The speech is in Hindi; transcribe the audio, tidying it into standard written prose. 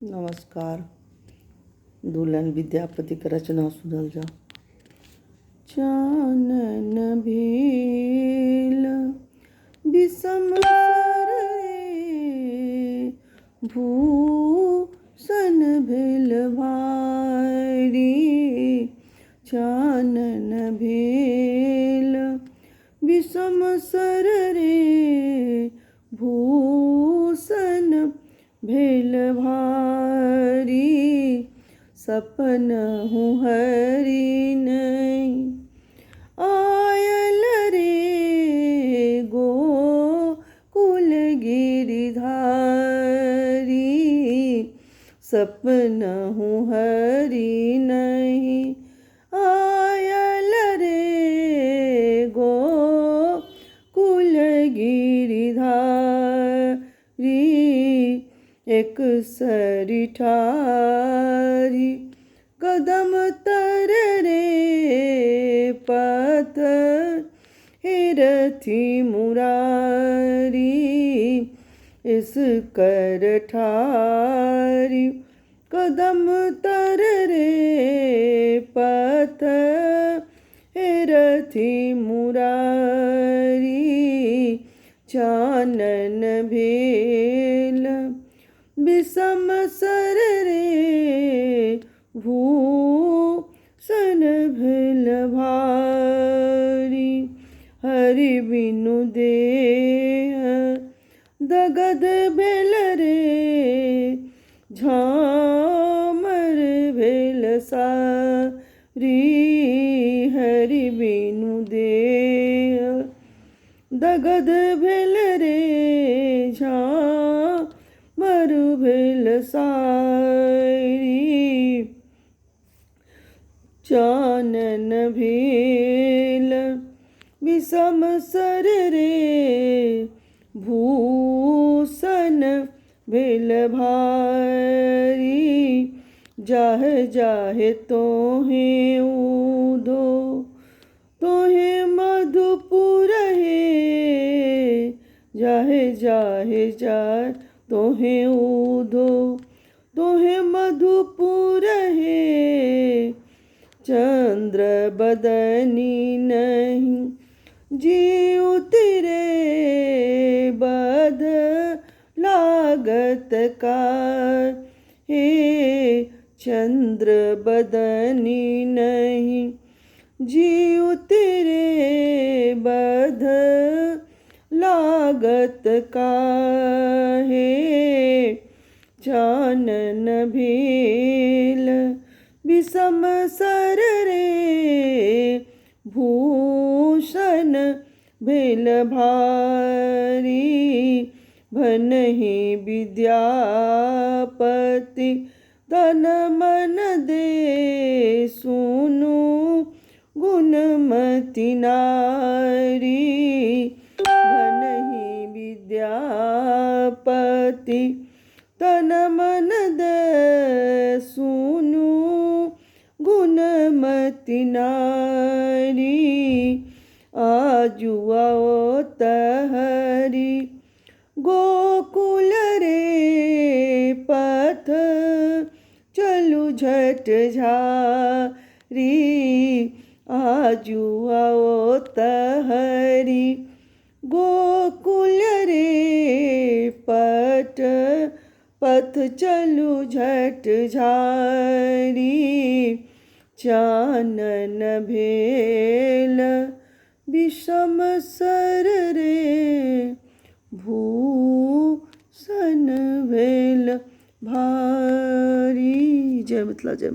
नमस्कार। दुल्हन विद्यापति के रचना सुनल जाओ। चानन भेल विषम सर रे, भूषण भेल भारी। चानन भेल विषम सर रे, भूषण भेल भारी। सपनहु हरि नहीं आयल रे, गोकुल गिरिधारी। सपनहु हरि नहीं आयल रे, गोकुल गिरिधारी। एक सरी ठारी कदम तर रे, पत्थर रथी मुरारी। इस कर ठारी कदम तर रे, पत्थर रथी मुरारी। चानन भेल विषम सर रे, भूषण भेल भारी। हरि बिनु देह दगद भेल रे, झामर भेल सारी। हरि बिनु देह दगद भेल रे, झामर भेल सारी। चानन भेल विषम सर रे, भूषण भेल भारी। जाहे जाहे तोहे ऊधो, तोहे मधुपुर हे। जाहे जाहे जाए तोहे ऊधो, तोहे मधुपुर हे। चंद्र बदनी नहीं जीव तेरे, बद लागत का हे। चंद्र बदनी नहीं जीव तेरे, बद लागत का है। चानन भेल विषम सर रे, भूषण भेल भारी। भनहि विद्यापति तन मन दे, सुनु गुणमति नारी। भनहि विद्यापति तन मन दे, सुनु गुणमति नारी। आजु आओ तहरी गोकुल रे, पथ चलू झट झारी। आजु आओ तहरी गोकुल रे, पथ चलू झट झारी। चानन भेल विषम सर रे, भूषण भेल भारी। जय मिथिला, जय मिथिला।